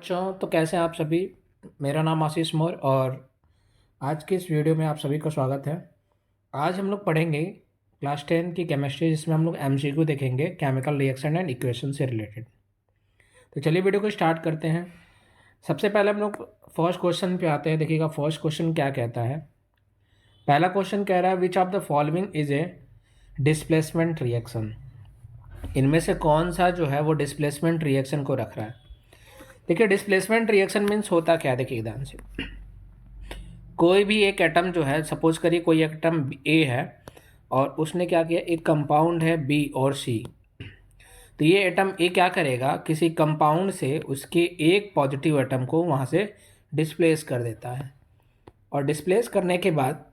बच्चों, तो कैसे हैं आप सभी। मेरा नाम आशीष मौर्य और आज के इस वीडियो में आप सभी का स्वागत है। आज हम लोग पढ़ेंगे क्लास 10 की केमिस्ट्री, जिसमें हम लोग एमसीक्यू देखेंगे केमिकल रिएक्शन एंड इक्वेशन से रिलेटेड। तो चलिए वीडियो को स्टार्ट करते हैं। सबसे पहले हम लोग फर्स्ट क्वेश्चन पे आते हैं। देखिएगा फर्स्ट क्वेश्चन क्या कहता है। पहला क्वेश्चन कह रहा है which of the following is a displacement reaction. इनमें से कौन सा जो है वो डिस्प्लेसमेंट रिएक्शन को रख रहा है। देखिए डिस्प्लेसमेंट रिएक्शन मीन्स होता क्या है। देखिए ध्यान से, कोई भी एक एटम जो है, सपोज करिए कोई एटम ए है और उसने क्या किया, एक कंपाउंड है बी और सी। तो ये एटम ए क्या करेगा, किसी कंपाउंड से उसके एक पॉजिटिव एटम को वहाँ से डिस्प्लेस कर देता है और डिस्प्लेस करने के बाद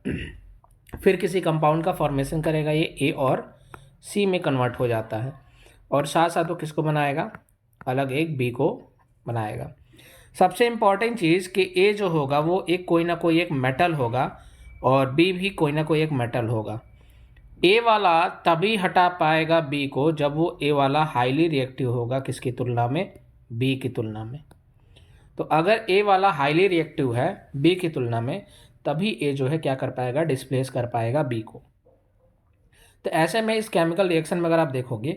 फिर किसी कंपाउंड का फॉर्मेशन करेगा। ये ए और सी में कन्वर्ट हो जाता है और साथ साथ वो किसको बनाएगा, अलग एक बी को बनाएगा। सबसे इम्पॉर्टेंट चीज़ कि ए जो होगा वो एक कोई ना कोई एक मेटल होगा और बी भी कोई ना कोई एक मेटल होगा। ए वाला तभी हटा पाएगा बी को जब वो ए वाला हाईली रिएक्टिव होगा, किसकी तुलना में, बी की तुलना में। तो अगर ए वाला हाईली रिएक्टिव है बी की तुलना में, तभी ए जो है क्या कर पाएगा, डिस्प्लेस कर पाएगा बी को। तो ऐसे में इस केमिकल रिएक्शन में अगर आप देखोगे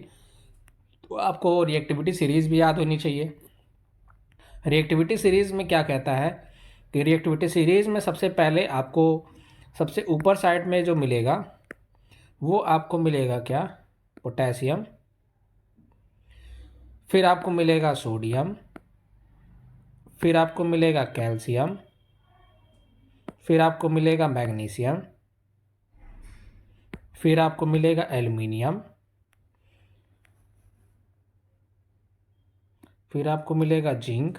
तो आपको रिएक्टिविटी सीरीज भी याद होनी चाहिए। रिएक्टिविटी सीरीज़ में क्या कहता है कि रिएक्टिविटी सीरीज़ में सबसे पहले आपको सबसे ऊपर साइड में जो मिलेगा वो आपको मिलेगा क्या, पोटेशियम, फिर आपको मिलेगा सोडियम, फिर आपको मिलेगा कैल्शियम, फिर आपको मिलेगा मैग्नीशियम, फिर आपको मिलेगा एल्युमिनियम, फिर आपको मिलेगा जिंक,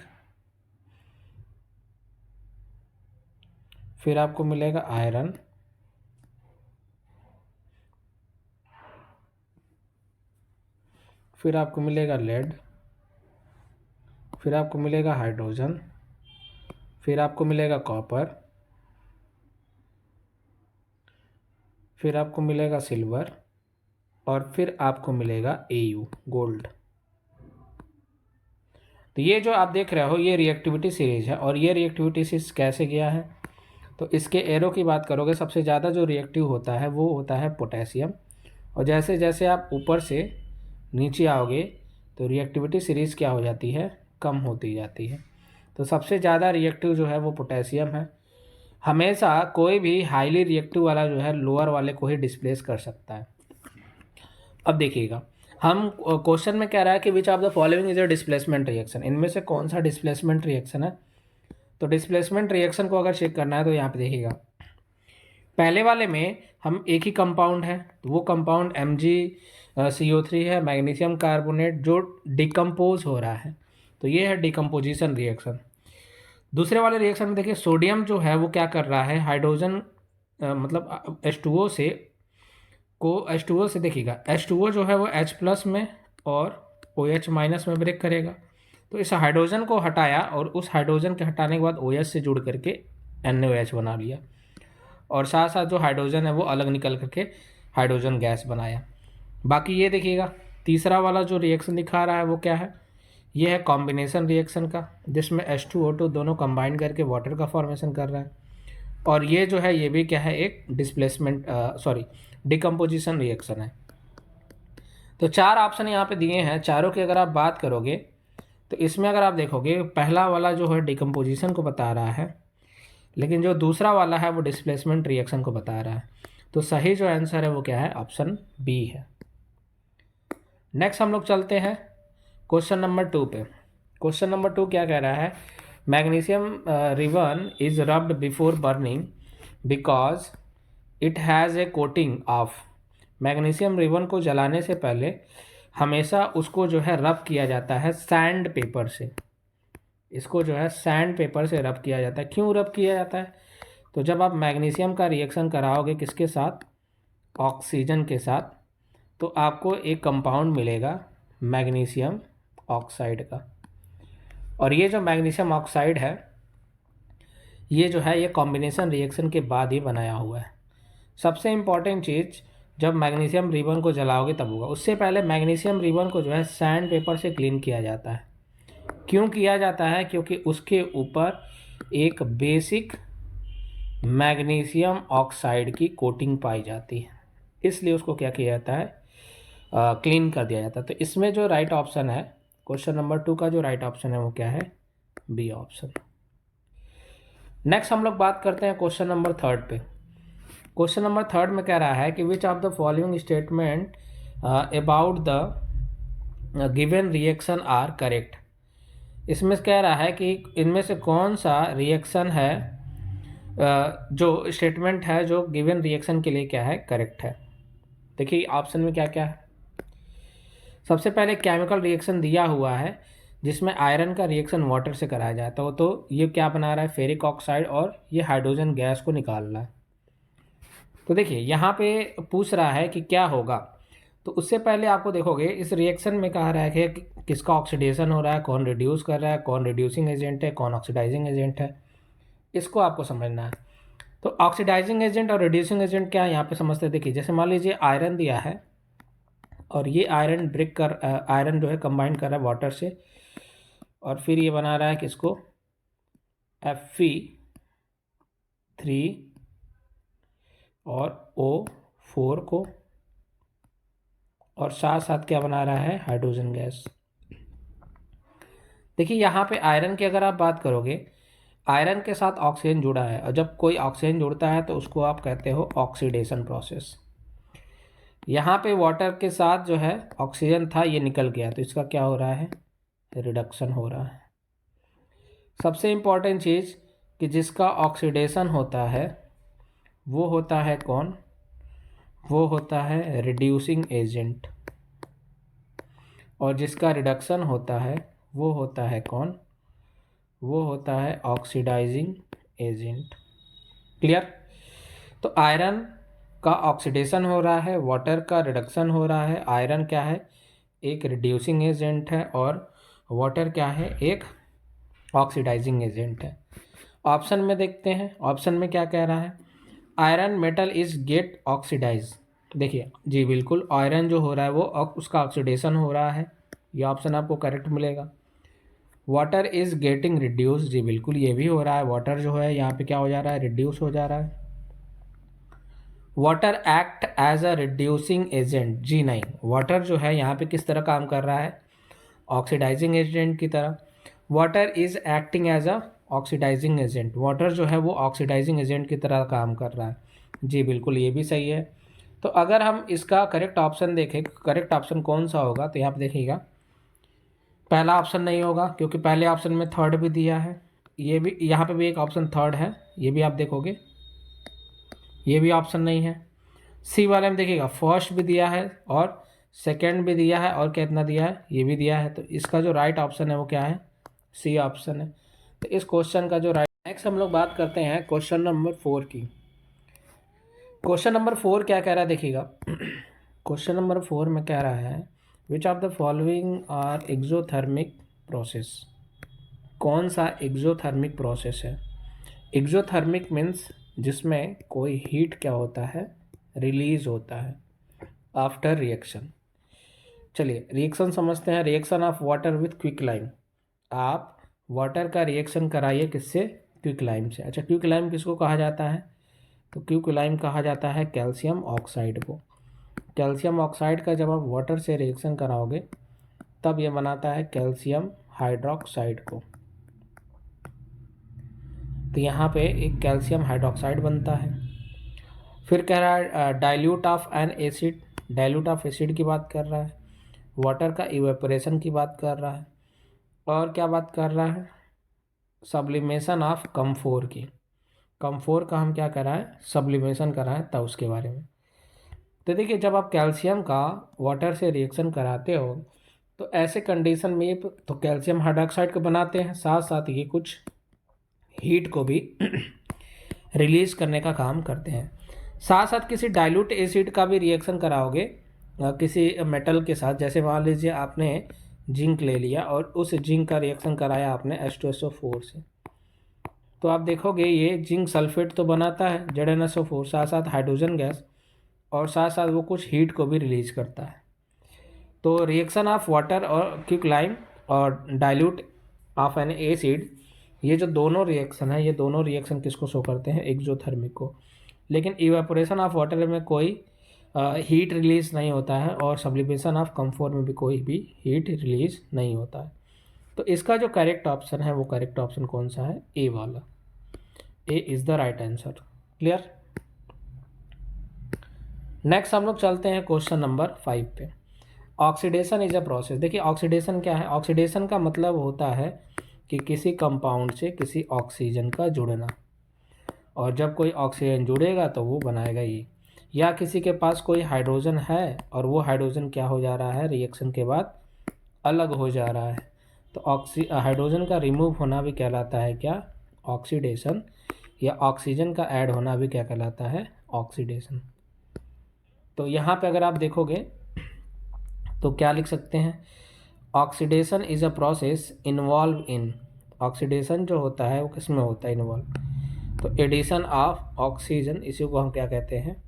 फिर आपको मिलेगा आयरन, फिर आपको मिलेगा लेड, फिर आपको मिलेगा हाइड्रोजन, फिर आपको मिलेगा कॉपर, फिर आपको मिलेगा सिल्वर और फिर आपको मिलेगा एयू, गोल्ड। तो ये जो आप देख रहे हो ये रिएक्टिविटी सीरीज है और ये रिएक्टिविटी सीरीज कैसे गया है, तो इसके एरो की बात करोगे सबसे ज़्यादा जो रिएक्टिव होता है वो होता है पोटेशियम। और जैसे जैसे आप ऊपर से नीचे आओगे तो रिएक्टिविटी सीरीज़ क्या हो जाती है, कम होती जाती है। तो सबसे ज़्यादा रिएक्टिव जो है वो पोटेशियम है। हमेशा कोई भी हाईली रिएक्टिव वाला जो है लोअर वाले को ही डिस्प्लेस कर सकता है। अब देखिएगा, हम क्वेश्चन में कह रहा है कि which of the following is a displacement reaction. इनमें से कौन सा डिस्प्लेसमेंट रिएक्शन है। तो डिस्प्लेसमेंट रिएक्शन को अगर चेक करना है तो यहाँ पे देखिएगा, पहले वाले में हम एक ही कंपाउंड है, तो वो कंपाउंड MgCO3 है, मैग्नीशियम कार्बोनेट, जो डिकम्पोज हो रहा है। तो ये है डिकम्पोजिशन रिएक्शन। दूसरे वाले रिएक्शन में देखिए सोडियम जो है वो क्या कर रहा है, हाइड्रोजन मतलब H2O से को H2O से देखिएगा, H2O जो है वो H+ में और OH- में ब्रेक करेगा। तो इस हाइड्रोजन को हटाया और उस हाइड्रोजन के हटाने के बाद OH से जुड़ करके NaOH बना लिया और साथ साथ जो हाइड्रोजन है वो अलग निकल करके हाइड्रोजन गैस बनाया। बाकी ये देखिएगा तीसरा वाला जो रिएक्शन दिखा रहा है वो क्या है, ये है कॉम्बिनेशन रिएक्शन का, जिसमें H2O2 दोनों कंबाइन करके वाटर का फॉर्मेशन कर रहा है। और ये जो है ये भी क्या है, एक डिस्प्लेसमेंट डिकम्पोजिशन रिएक्शन है। तो चार ऑप्शन यहाँ पे दिए हैं, चारों की अगर आप बात करोगे तो इसमें अगर आप देखोगे पहला वाला जो है डिकम्पोजिशन को बता रहा है, लेकिन जो दूसरा वाला है वो डिस्प्लेसमेंट रिएक्शन को बता रहा है। तो सही जो आंसर है वो क्या है, ऑप्शन बी है। नेक्स्ट हम लोग चलते हैं क्वेश्चन नंबर 2 पे। क्वेश्चन नंबर 2 क्या कह रहा है, magnesium ribbon is rubbed before burning because it has a coating of. Magnesium ribbon को जलाने से पहले हमेशा उसको जो है रब किया जाता है सैंड पेपर से। इसको जो है सैंड पेपर से रब किया जाता है। क्यों रब किया जाता है, तो जब आप मैग्नीशियम का रिएक्शन कराओगे किसके साथ, ऑक्सीजन के साथ, तो आपको एक कंपाउंड मिलेगा मैग्नीशियम ऑक्साइड का। और ये जो मैग्नीशियम ऑक्साइड है ये जो है ये कॉम्बिनेशन रिएक्शन के बाद ही बनाया हुआ है। सबसे इम्पॉर्टेंट चीज़, जब मैग्नीशियम रिबन को जलाओगे तब होगा, उससे पहले मैग्नीशियम रिबन को जो है सैंड पेपर से क्लीन किया जाता है। क्यों किया जाता है? क्योंकि उसके ऊपर एक बेसिक मैग्नीशियम ऑक्साइड की कोटिंग पाई जाती है, इसलिए उसको क्या किया जाता है, क्लीन कर दिया जाता है। तो इसमें जो राइट ऑप्शन है, क्वेश्चन नंबर 2 का जो राइट ऑप्शन है वो क्या है? B option. नेक्स्ट हम लोग बात करते हैं क्वेश्चन नंबर 3 पे। क्वेश्चन नंबर 3 में कह रहा है कि which of the following statement about the given reaction are correct. इसमें कह रहा है कि इनमें से कौन सा रिएक्शन है, जो स्टेटमेंट है जो गिवन रिएक्शन के लिए क्या है, करेक्ट है। देखिए ऑप्शन में क्या क्या है। सबसे पहले केमिकल रिएक्शन दिया हुआ है जिसमें आयरन का रिएक्शन वाटर से कराया जाता है, तो ये क्या बना रहा है, फेरिक ऑक्साइड, और ये हाइड्रोजन गैस को निकाल रहा है। तो देखिए यहाँ पे पूछ रहा है कि क्या होगा, तो उससे पहले आपको देखोगे इस रिएक्शन में कहा रहा है कि किसका ऑक्सीडेशन हो रहा है, कौन रिड्यूस कर रहा है, कौन रिड्यूसिंग एजेंट है, कौन ऑक्सीडाइजिंग एजेंट है, इसको आपको समझना है। तो ऑक्सीडाइजिंग एजेंट और रिड्यूसिंग एजेंट क्या है यहाँ पे समझते हैं। देखिए जैसे मान लीजिए आयरन दिया है और ये आयरन आयरन जो है कंबाइन कर रहा है वाटर से, और फिर ये बना रहा है किसको, Fe3 और O4 को, और साथ साथ क्या बना रहा है, हाइड्रोजन गैस। देखिए यहाँ पे आयरन की अगर आप बात करोगे, आयरन के साथ ऑक्सीजन जुड़ा है, और जब कोई ऑक्सीजन जुड़ता है तो उसको आप कहते हो ऑक्सीडेशन प्रोसेस। यहाँ पे वाटर के साथ जो है ऑक्सीजन था, ये निकल गया, तो इसका क्या हो रहा है, रिडक्शन हो रहा है। सबसे इम्पॉर्टेंट चीज़ कि जिसका ऑक्सीडेशन होता है वो होता है कौन, वो होता है रिड्यूसिंग एजेंट, और जिसका रिडक्शन होता है वो होता है कौन, वो होता है ऑक्सीडाइजिंग एजेंट। क्लियर? तो आयरन का ऑक्सीडेशन हो रहा है, वाटर का रिडक्शन हो रहा है। आयरन क्या है, एक रिड्यूसिंग एजेंट है, और वाटर क्या है, एक ऑक्सीडाइजिंग एजेंट है। ऑप्शन में देखते हैं, ऑप्शन में क्या कह रहा है, iron metal is get oxidise. देखिए जी बिल्कुल, आयरन जो हो रहा है वो उसका ऑक्सीडेशन हो रहा है, ये ऑप्शन आपको करेक्ट मिलेगा। वाटर इज गेटिंग रिड्यूस, जी बिल्कुल ये भी हो रहा है, वाटर जो है यहाँ पे क्या हो जा रहा है, रिड्यूस हो जा रहा है। Water act as a reducing agent, जी नहीं, वाटर जो है यहाँ पे किस तरह काम कर रहा है, ऑक्सीडाइजिंग एजेंट की तरह। Water is acting as a oxidising agent, water जो है वो ऑक्सीडाइजिंग एजेंट की तरह काम कर रहा है, जी बिल्कुल ये भी सही है। तो अगर हम इसका करेक्ट ऑप्शन देखें, करेक्ट ऑप्शन कौन सा होगा, तो यहाँ पे देखिएगा पहला ऑप्शन नहीं होगा, क्योंकि पहले ऑप्शन में थर्ड भी दिया है, ये भी यहाँ पे भी एक ऑप्शन थर्ड है, ये भी आप देखोगे, ये भी ऑप्शन नहीं है। सी वाले में देखिएगा फर्स्ट भी दिया है और सेकंड भी दिया है, और कितना दिया है, ये भी दिया है। तो इसका जो राइट ऑप्शन है वो क्या है, सी ऑप्शन है। तो इस क्वेश्चन का जो राइट, नेक्स्ट हम लोग बात करते हैं क्वेश्चन नंबर 4 की। क्वेश्चन नंबर 4 क्या कह रहा है देखिएगा। क्वेश्चन नंबर 4 में कह रहा है which of the following are exothermic process. कौन सा एक्सोथर्मिक प्रोसेस है? एक्सोथर्मिक मीन्स जिसमें कोई हीट क्या होता है, रिलीज होता है आफ्टर रिएक्शन। चलिए रिएक्शन समझते हैं। Reaction of water with quick lime, आप वाटर का रिएक्शन कराइए किससे, क्विक लाइम से। अच्छा क्विक लाइम किसको कहा जाता है, तो क्विक लाइम कहा जाता है कैल्शियम ऑक्साइड को। कैल्शियम ऑक्साइड का जब आप वाटर से रिएक्शन कराओगे तब ये बनाता है कैल्शियम हाइड्रोक्साइड को। तो यहाँ पे एक कैल्शियम हाइड्रोक्साइड बनता है। फिर कह रहा है dilute of N acid, dilute of acid की बात कर रहा है, वाटर का इवेपोरेशन की बात कर रहा है, और क्या बात कर रहा है, सब्लिमेशन ऑफ कम्फोर की। कम्फोर का हम क्या कर रहा है, सब्लिमेशन कर रहा है, तब उसके बारे में। तो देखिए जब आप कैल्शियम का वाटर से रिएक्शन कराते हो तो ऐसे कंडीशन में तो कैल्शियम हाइड्रोक्साइड को बनाते हैं, साथ साथ ये कुछ हीट को भी रिलीज करने का काम करते हैं। साथ साथ किसी डाइल्यूट एसिड का भी रिएक्शन कराओगे किसी मेटल के साथ, जैसे मान लीजिए आपने जिंक ले लिया और उस जिंक का रिएक्शन कराया आपने H2SO4 से, तो आप देखोगे ये जिंक सल्फेट तो बनाता है ZnSO4, साथ साथ हाइड्रोजन गैस, और साथ साथ वो कुछ हीट को भी रिलीज करता है। तो रिएक्शन ऑफ वाटर और क्विक लाइम और डाइल्यूट ऑफ एन एसिड, ये जो दोनों रिएक्शन है, ये दोनों रिएक्शन किसको शो करते हैं, एक्जोथर्मिक को। लेकिन इवेपोरेशन ऑफ वाटर में कोई हीट रिलीज नहीं होता है और सब्लिमेशन ऑफ कम्फोर में भी कोई भी हीट रिलीज नहीं होता है। तो इसका जो करेक्ट ऑप्शन है वो करेक्ट ऑप्शन कौन सा है, ए वाला। A is the right answer. Clear. Next हम लोग चलते हैं क्वेश्चन नंबर 5 पे। Oxidation is a process. देखिए ऑक्सीडेशन क्या है, ऑक्सीडेशन का मतलब होता है कि किसी कंपाउंड से किसी ऑक्सीजन का जुड़ना, और जब कोई ऑक्सीजन जुड़ेगा तो वो बनाएगा ये, या किसी के पास कोई हाइड्रोजन है और वो हाइड्रोजन क्या हो जा रहा है, रिएक्शन के बाद अलग हो जा रहा है, तो हाइड्रोजन का रिमूव होना भी कहलाता है क्या, ऑक्सीडेशन, या ऑक्सीजन का ऐड होना भी क्या कहलाता है, ऑक्सीडेशन। तो यहाँ पे अगर आप देखोगे तो क्या लिख सकते हैं, oxidation is a process involve in, oxidation जो होता है वो किस में होता है, इन्वॉल्व, तो एडिशन ऑफ ऑक्सीजन, इसी को हम क्या कहते हैं,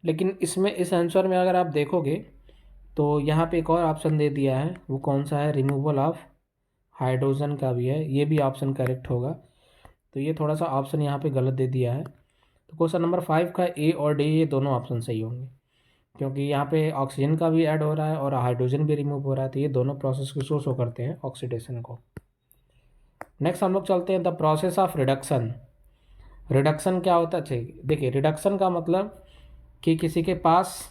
लेकिन इसमें इस आंसर में अगर आप देखोगे तो यहाँ पे एक और ऑप्शन दे दिया है, वो कौन सा है, रिमूवल ऑफ हाइड्रोजन का भी है, ये भी ऑप्शन करेक्ट होगा। तो ये थोड़ा सा ऑप्शन यहाँ पे गलत दे दिया है। तो क्वेश्चन नंबर 5 का ए और डी ये दोनों ऑप्शन सही होंगे, क्योंकि यहाँ पे ऑक्सीजन का भी ऐड हो रहा है और हाइड्रोजन भी रिमूव हो रहा है, तो ये दोनों प्रोसेस किसको शो करते हैं, ऑक्सीडेशन को। नेक्स्ट हम लोग चलते हैं the process of reduction. Reduction क्या होता है, देखिए रिडक्शन का मतलब कि किसी के पास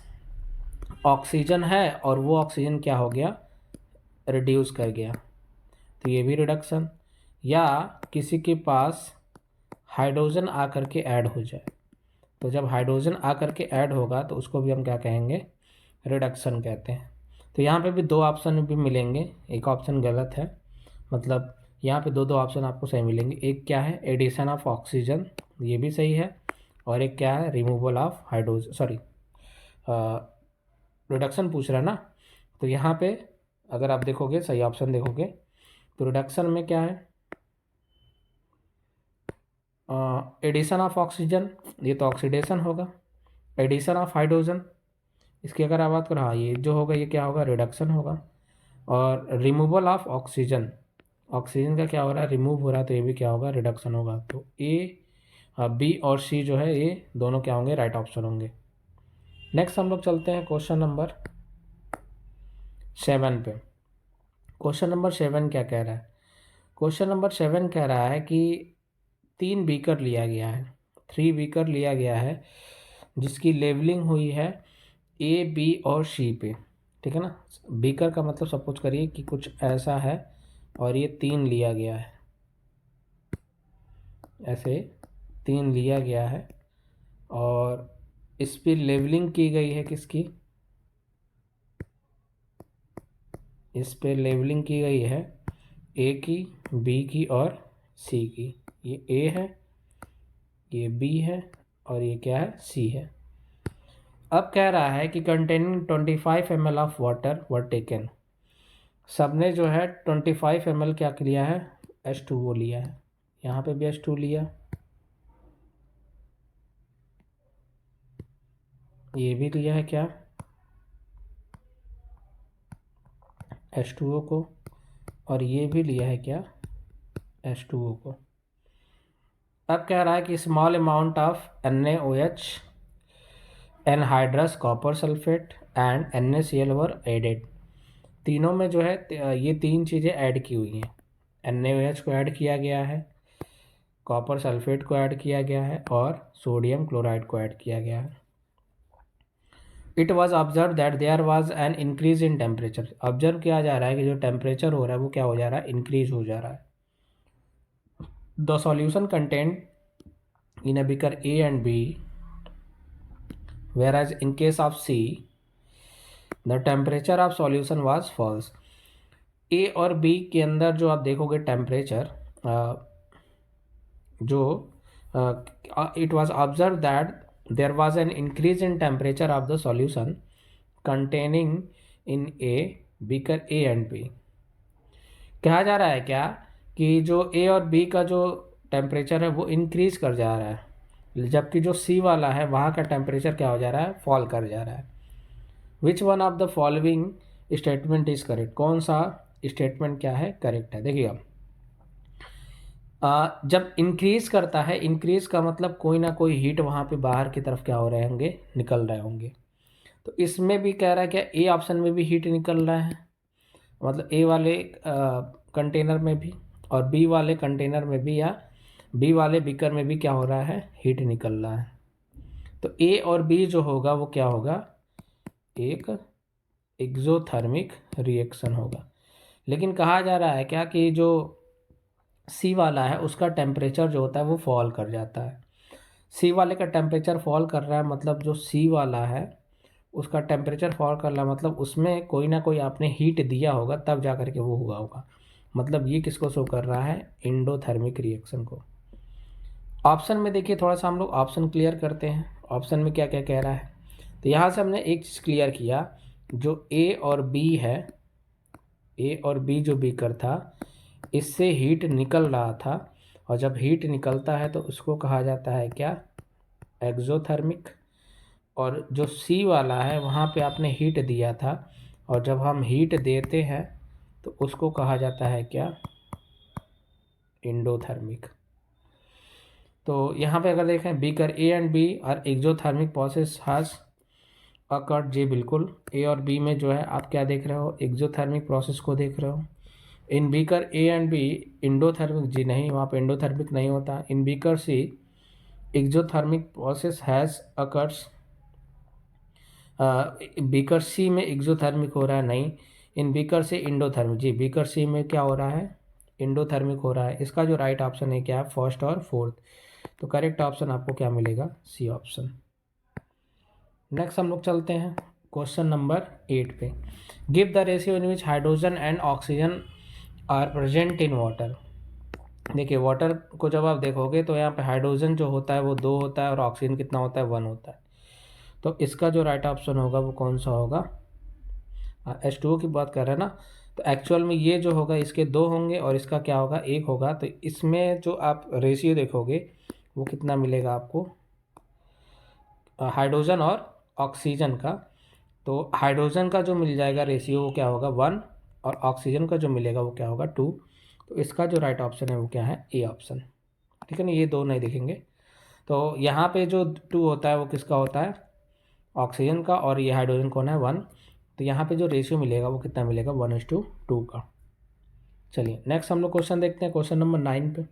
ऑक्सीजन है और वो ऑक्सीजन क्या हो गया, रिड्यूस कर गया, तो ये भी रिडक्शन, या किसी के पास हाइड्रोजन आकर के ऐड हो जाए, तो जब हाइड्रोजन आकर के ऐड होगा तो उसको भी हम क्या कहेंगे, रिडक्शन कहते हैं। तो यहाँ पे भी दो ऑप्शन भी मिलेंगे, एक ऑप्शन गलत है, मतलब यहाँ पे दो दो ऑप्शन आपको सही मिलेंगे। एक क्या है, एडिशन ऑफ ऑक्सीजन, ये भी सही है, और एक क्या है, removal of hydrogen, sorry reduction पूछ रहा है ना। तो यहाँ पे अगर आप देखोगे, सही ऑप्शन देखोगे, तो रिडक्शन में क्या है, एडिशन ऑफ ऑक्सीजन, ये तो ऑक्सीडेशन होगा, एडिशन ऑफ हाइड्रोजन, इसकी अगर आप बात करो, हाँ ये जो होगा ये क्या होगा, रिडक्शन होगा, और रिमूवल ऑफ ऑक्सीजन, ऑक्सीजन का क्या हो रहा है, रिमूव हो रहा है, तो ये भी क्या होगा, रिडक्शन होगा। तो ए, बी और सी जो है ये दोनों क्या होंगे, राइट ऑप्शन होंगे। नेक्स्ट हम लोग चलते हैं क्वेश्चन नंबर 7 पे। क्वेश्चन नंबर 7 क्या कह रहा है, क्वेश्चन नंबर 7 कह रहा है कि 3 बीकर लिया गया है, 3 बीकर लिया गया है जिसकी लेवलिंग हुई है ए, बी और सी पे, ठीक है ना। बीकर का मतलब सपोज करिए कि कुछ ऐसा है और ये 3 लिया गया है, ऐसे 3 लिया गया है और इस पर लेवलिंग की गई है किसकी, इस पे लेवलिंग की गई है ए की, बी की और सी की। ये ए है, ये बी है और ये क्या है, सी है। अब कह रहा है कि containing 25 ml of water were taken, सबने जो है 25 ml क्या लिया है, H2O लिया है, यहाँ पे भी H2 लिया, ये भी लिया है क्या, H2O को, और ये भी लिया है क्या, H2O को। अब कह रहा है कि small amount of NaOH, anhydrous copper sulphate and NaCl were added, तीनों में जो है ये 3 चीज़ें ऐड की हुई हैं, NaOH को ऐड किया गया है, कॉपर सल्फेट को ऐड किया गया है और सोडियम क्लोराइड को ऐड किया गया है। It was observe that there was an increase in temperature, observe किया जा रहा है कि जो टेम्परेचर हो रहा है वो क्या हो जा रहा है, इंक्रीज हो जा रहा है। The solution content in a beaker A and B, whereas in case of C the temperature of solution was false। A और B के अंदर जो आप देखोगे टेम्परेचर, जो it was observed that there was an increase in temperature of the solution containing in A beaker A and B। कहा जा रहा है क्या कि जो A और B का जो टेम्परेचर है वो इंक्रीज कर जा रहा है, जबकि जो सी वाला है वहाँ का टेम्परेचर क्या हो जा रहा है, फॉल कर जा रहा है। Which one of the following statement is correct, कौन सा स्टेटमेंट क्या है, करेक्ट है। देखिए जब इंक्रीज करता है, इंक्रीज का मतलब कोई ना कोई हीट वहाँ पे बाहर की तरफ क्या हो रहे होंगे, निकल रहे होंगे। तो इसमें भी कह रहा है क्या, ए ऑप्शन में भी हीट निकल रहा है, मतलब ए वाले कंटेनर में भी और बी वाले कंटेनर में भी, या बी वाले बीकर में भी क्या हो रहा है, हीट निकल रहा है। तो ए और बी जो होगा वो क्या होगा, एक एक्सोथर्मिक रिएक्शन होगा। लेकिन कहा जा रहा है क्या कि जो सी वाला है उसका टेम्परेचर जो होता है वो फॉल कर जाता है। सी वाले का टेम्परेचर फॉल कर रहा है, मतलब जो सी वाला है उसका टेम्परेचर फॉल कर रहा है, मतलब उसमें कोई ना कोई आपने हीट दिया होगा तब जा कर के वो हुआ होगा। मतलब ये किसको शो कर रहा है, एंडोथर्मिक रिएक्शन को। ऑप्शन में देखिए, थोड़ा सा हम लोग ऑप्शन क्लियर करते हैं, ऑप्शन में क्या क्या कह रहा है। तो यहाँ से हमने एक चीज़ क्लियर किया, जो ए और बी है, ए और बी जो बीकर था इससे हीट निकल रहा था, और जब हीट निकलता है तो उसको कहा जाता है क्या, एक्सोथर्मिक। और जो सी वाला है वहाँ पे आपने हीट दिया था, और जब हम हीट देते हैं तो उसको कहा जाता है क्या, एंडोथर्मिक। तो यहाँ पे अगर देखें, beaker A and B are exothermic process has occurred, जी बिल्कुल, ए और बी में जो है आप क्या देख रहे हो, एक्सोथर्मिक प्रोसेस को देख रहे हो। In beaker A and B endothermic, जी नहीं, वहाँ पे इंडोथर्मिक नहीं होता। In beaker C exothermic process has occurs, beaker C में एक्सोथर्मिक हो रहा है, नहीं। इन बीकर से इंडोथर्मिक, जी बीकर सी में क्या हो रहा है, इंडोथर्मिक हो रहा है। इसका जो राइट ऑप्शन है क्या है, फर्स्ट और फोर्थ। तो करेक्ट ऑप्शन आपको क्या मिलेगा, सी ऑप्शन। नेक्स्ट हम लोग चलते हैं क्वेश्चन नंबर 8 पे। Give the ratio in which hydrogen and oxygen are present in water. देखिए वाटर को जब आप देखोगे तो यहाँ पे हाइड्रोजन जो होता है वो 2 होता है, और ऑक्सीजन कितना होता है, 1 होता है। तो इसका जो राइट ऑप्शन होगा वो कौन सा होगा, H2O की बात कर रहे हैं ना। तो एक्चुअल में ये जो होगा इसके 2 होंगे और इसका क्या होगा, 1 होगा। तो इसमें जो आप रेशियो देखोगे वो कितना मिलेगा आपको, हाइड्रोजन और ऑक्सीजन का। तो हाइड्रोजन का जो मिल जाएगा रेशियो वो क्या होगा, 1, और ऑक्सीजन का जो मिलेगा वो क्या होगा, 2। तो इसका जो राइट ऑप्शन है वो क्या है, ए ऑप्शन। ठीक है ना, ये 2 नहीं दिखेंगे। तो यहाँ पे जो 2 होता है वो किसका होता है, ऑक्सीजन का, और ये हाइड्रोजन कौन है, 1। तो यहाँ पे जो रेशियो मिलेगा वो कितना मिलेगा, 1:2 का। चलिए नेक्स्ट हम लोग क्वेश्चन देखते हैं, क्वेश्चन नंबर 9 पे।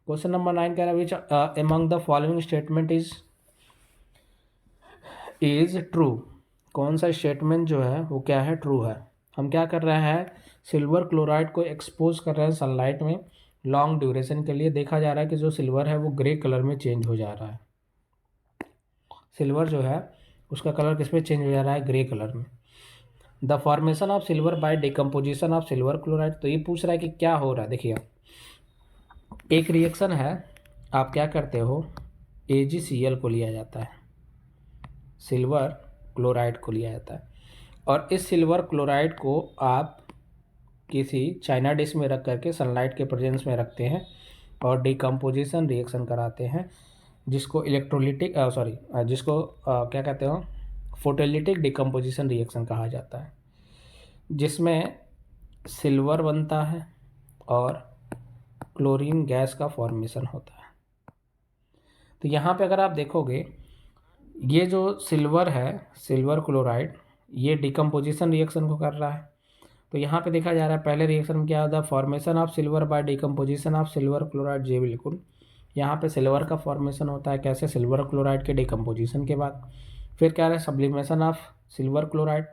क्वेश्चन नंबर 9 कह रहा है, which among the following statement is true. कौन सा स्टेटमेंट जो है वो क्या है, ट्रू है। हम क्या कर रहे हैं, सिल्वर क्लोराइड को एक्सपोज कर रहे हैं सनलाइट में लॉन्ग ड्यूरेशन के लिए। देखा जा रहा है कि जो सिल्वर है वो ग्रे कलर में चेंज हो जा रहा है। सिल्वर जो है उसका कलर किस में चेंज हो जा रहा है, ग्रे कलर में। The formation of silver by decomposition of silver chloride. तो ये पूछ रहा है कि क्या हो रहा है। देखिए एक रिएक्शन है, आप क्या करते हो, AgCl को लिया जाता है, सिल्वर क्लोराइड को लिया जाता है, और इस सिल्वर क्लोराइड को आप किसी चाइना डिश में रख करके सनलाइट के प्रेजेंस में रखते हैं और डिकम्पोजिशन रिएक्शन कराते हैं, जिसको इलेक्ट्रोलिटिक जिसको क्या कहते हो, फोटोलिटिक डिकम्पोजिशन रिएक्शन कहा जाता है, जिसमें सिल्वर बनता है और क्लोरीन गैस का फॉर्मेशन होता है। तो यहाँ पे अगर आप देखोगे, ये जो सिल्वर है, सिल्वर क्लोराइड, ये डिकम्पोजिशन रिएक्शन को कर रहा है। तो यहाँ पे देखा जा रहा है पहले रिएक्शन में क्या होता है, formation of silver by decomposition of silver chloride. जी बिल्कुल, यहाँ पे सिल्वर का फॉर्मेशन होता है, कैसे, सिल्वर क्लोराइड के डिकम्पोजिशन के बाद। फिर क्या है, sublimation of silver chloride.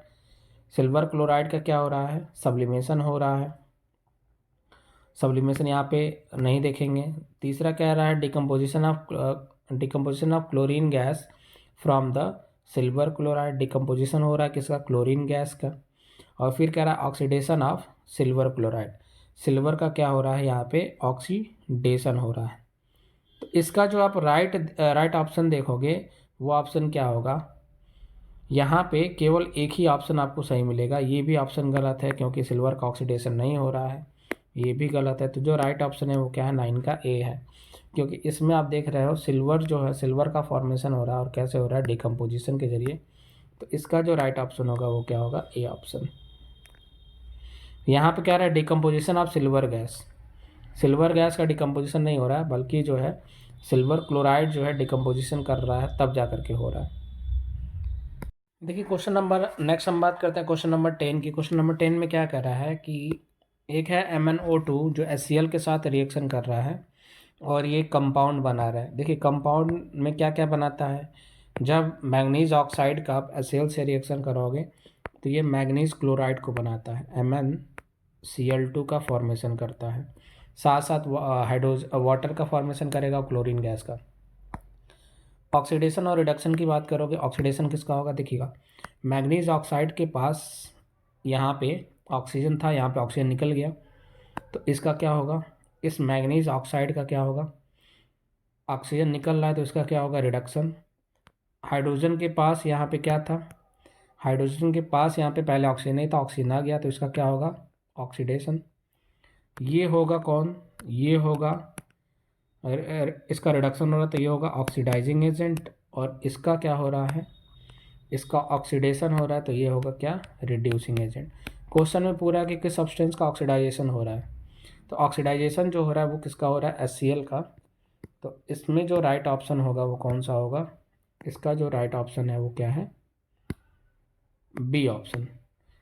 Silver chloride का क्या हो रहा है, सब्लिमेशन हो रहा है। सब्लिमेशन यहाँ पे नहीं देखेंगे। तीसरा कह रहा है decomposition of chlorine gas from the silver chloride. Decomposition हो रहा है किसका, क्लोरीन गैस का। और फिर कह रहा है oxidation of silver chloride. Silver का क्या हो रहा है, यहाँ पे ऑक्सीडेशन हो रहा है। तो इसका जो आप राइट ऑप्शन देखोगे वो ऑप्शन क्या होगा, यहाँ पे केवल एक ही ऑप्शन आपको सही मिलेगा। ये भी ऑप्शन गलत है क्योंकि सिल्वर का ऑक्सीडेशन नहीं हो रहा है, ये भी गलत है। तो जो राइट ऑप्शन है वो क्या है, 9 का ए है। क्योंकि इसमें आप देख रहे हो सिल्वर जो है, सिल्वर का फॉर्मेशन हो रहा है, और कैसे हो रहा है, डिकम्पोजिशन के जरिए। तो इसका जो राइट ऑप्शन होगा वो क्या होगा, ए ऑप्शन। यहाँ पे क्या रहा है, decomposition of silver gas. Silver gas का डिकम्पोजिशन नहीं हो रहा है, बल्कि जो है सिल्वर क्लोराइड जो है डिकम्पोजिशन कर रहा है, तब जा करके हो रहा है। देखिए क्वेश्चन नंबर नेक्स्ट हम बात करते हैं क्वेश्चन नंबर 10 की। क्वेश्चन नंबर 10 में क्या कर रहा है कि एक है MnO2 जो HCl के साथ रिएक्शन कर रहा है और ये कंपाउंड बना रहा है। देखिए कंपाउंड में क्या क्या बनाता है, जब मैग्नीज ऑक्साइड का आप HCl से रिएक्शन करोगे तो ये मैग्नीज क्लोराइड को बनाता है, MnCl2 का फॉर्मेशन करता है, साथ साथ वाटर का फॉर्मेशन करेगा, क्लोरीन गैस का। ऑक्सीडेशन और रिडक्शन की बात करोगे, ऑक्सीडेशन किसका होगा, देखिएगा मैग्नीज ऑक्साइड के पास यहाँ पे ऑक्सीजन था, यहाँ पे ऑक्सीजन निकल गया, तो इसका क्या होगा, इस मैग्नीज ऑक्साइड का क्या होगा, ऑक्सीजन निकल रहा है तो इसका क्या होगा, रिडक्शन। हाइड्रोजन के पास यहाँ पे क्या था, हाइड्रोजन के पास यहाँ पे पहले ऑक्सीजन नहीं था, ऑक्सीजन आ गया तो इसका क्या होगा, ऑक्सीडेशन। ये होगा कौन, ये होगा इसका रिडक्शन हो रहा है तो ये होगा ऑक्सीडाइजिंग एजेंट, और इसका क्या हो रहा है, इसका ऑक्सीडेशन हो रहा है तो ये होगा क्या, रिड्यूसिंग एजेंट। क्वेश्चन में पूरा कि किस सब्सटेंस का ऑक्सीडाइजेशन हो रहा है, तो ऑक्सीडाइजेशन जो हो रहा है वो किसका हो रहा है, HCl का। तो इसमें जो राइट ऑप्शन होगा वो कौन सा होगा, इसका जो राइट ऑप्शन है वो क्या है, बी ऑप्शन।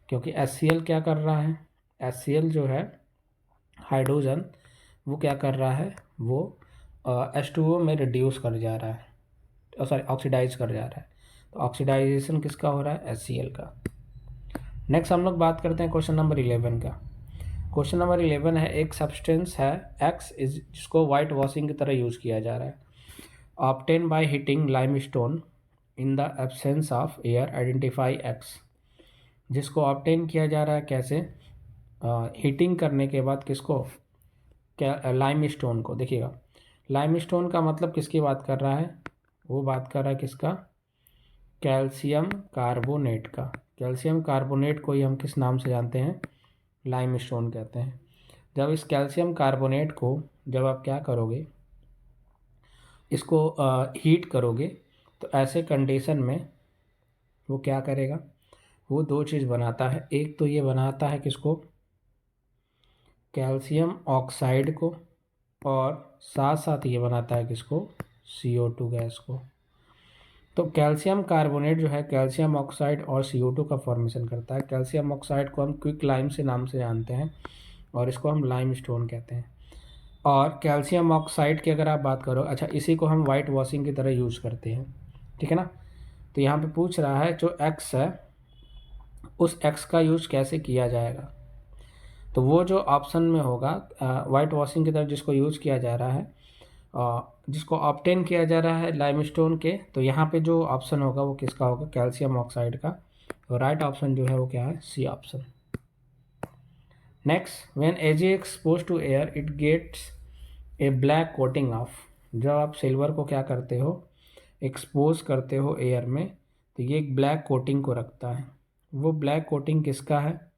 क्योंकि HCl क्या कर रहा है, HCl जो है हाइड्रोजन वो क्या कर रहा है, वो H2O में रिड्यूस कर जा रहा है, सॉरी ऑक्सीडाइज कर जा रहा है। तो ऑक्सीडाइजेशन किसका हो रहा है, HCl का। नेक्स्ट हम लोग बात करते हैं क्वेश्चन नंबर 11 का। क्वेश्चन नंबर 11 है, एक सब्सटेंस है X जिसको वाइट वॉशिंग की तरह यूज़ किया जा रहा है, obtain by heating limestone in the absence of air, identify X। जिसको ऑब्टेन किया जा रहा है कैसे, हीटिंग करने के बाद किसको, क्या, लाइमस्टोन को। देखिएगा लाइमस्टोन का मतलब किसकी बात कर रहा है, वो बात कर रहा है किसका, कैल्शियम कार्बोनेट का। कैल्शियम कार्बोनेट को ही हम किस नाम से जानते हैं, लाइमस्टोन कहते हैं। जब इस कैल्शियम कार्बोनेट को जब आप क्या करोगे, इसको हीट करोगे तो ऐसे कंडीशन में वो क्या करेगा, वो दो चीज़ बनाता है। एक तो ये बनाता है किसको, कैल्शियम ऑक्साइड को, और साथ साथ ये बनाता है किसको, CO2 गैस को। तो कैल्शियम कार्बोनेट जो है कैल्शियम ऑक्साइड और CO2 का फॉर्मेशन करता है। कैल्शियम ऑक्साइड को हम क्विक लाइम से नाम से जानते हैं और इसको हम लाइम स्टोन कहते हैं। और कैल्शियम ऑक्साइड की अगर आप बात करो, अच्छा इसी को हम वाइट वॉशिंग की तरह यूज़ करते हैं, ठीक है ना। तो यहाँ पे पूछ रहा है जो X है उस X का यूज़ कैसे किया जाएगा, तो वो जो ऑप्शन में होगा वाइट वॉशिंग की तरफ जिसको यूज़ किया जा रहा है, जिसको ऑब्टेन किया जा रहा है लाइमस्टोन के, तो यहाँ पे जो ऑप्शन होगा वो किसका होगा, कैल्शियम ऑक्साइड का। तो राइट ऑप्शन जो है वो क्या है, C option. Next, when Ag expose to air it gets a black coating of. जब आप सिल्वर को क्या करते हो, एक्सपोज करते हो एयर में, तो ये एक ब्लैक कोटिंग को रखता है। वो ब्लैक कोटिंग किसका है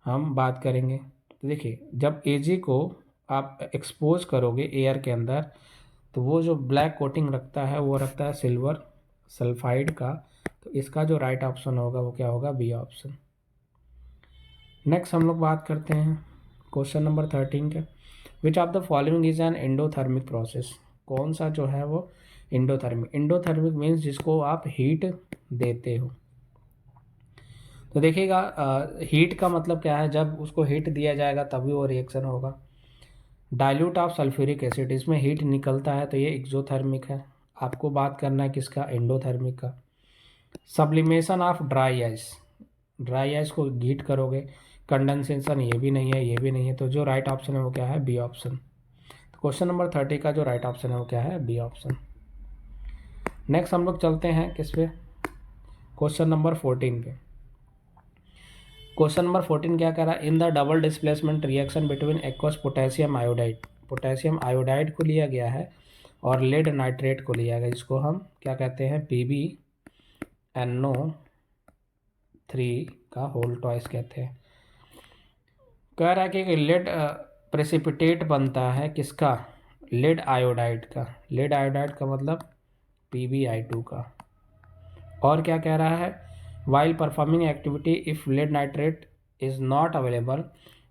हम बात करेंगे। तो देखिए जब Ag को आप एक्सपोज करोगे एयर के अंदर, तो वो जो ब्लैक कोटिंग रखता है वो रखता है सिल्वर सल्फाइड का। तो इसका जो राइट ऑप्शन होगा वो क्या होगा, बी ऑप्शन। नेक्स्ट हम लोग बात करते हैं क्वेश्चन नंबर 13 के। विच of the following is an endothermic process. कौन सा जो है वो एंडोथर्मिक, एंडोथर्मिक मीन्स जिसको आप हीट देते हो। तो देखिएगा हीट का मतलब क्या है, जब उसको हीट दिया जाएगा तभी वो रिएक्शन होगा। डाइल्यूट ऑफ सल्फ्यूरिक एसिड, इसमें हीट निकलता है तो ये एक्सोथर्मिक है। आपको बात करना है किसका, एंडोथर्मिक का। Sublimation of dry ice, dry ice को हीट करोगे। कंडेंसेशन, ये भी नहीं है, ये भी नहीं है, तो जो राइट ऑप्शन है वो क्या है, बी ऑप्शन। तो क्वेश्चन नंबर 30 का जो राइट ऑप्शन है वो क्या है, बी ऑप्शन। नेक्स्ट हम लोग चलते हैं किस पे, क्वेश्चन नंबर 14 पे। क्वेश्चन नंबर 14 क्या कह रहा है, in the double displacement reaction between aqueous potassium iodide. Potassium iodide को लिया गया है और लेड नाइट्रेट को लिया गया, जिसको हम क्या कहते हैं, PbNO3 का होल ट्वाइस कहते हैं। कह रहा है कि लेड प्रेसिपिटेट बनता है किसका, लेड आयोडाइड का, लेड आयोडाइड का मतलब PbI2 का। और क्या कह रहा है, while performing activity if lead nitrate is not available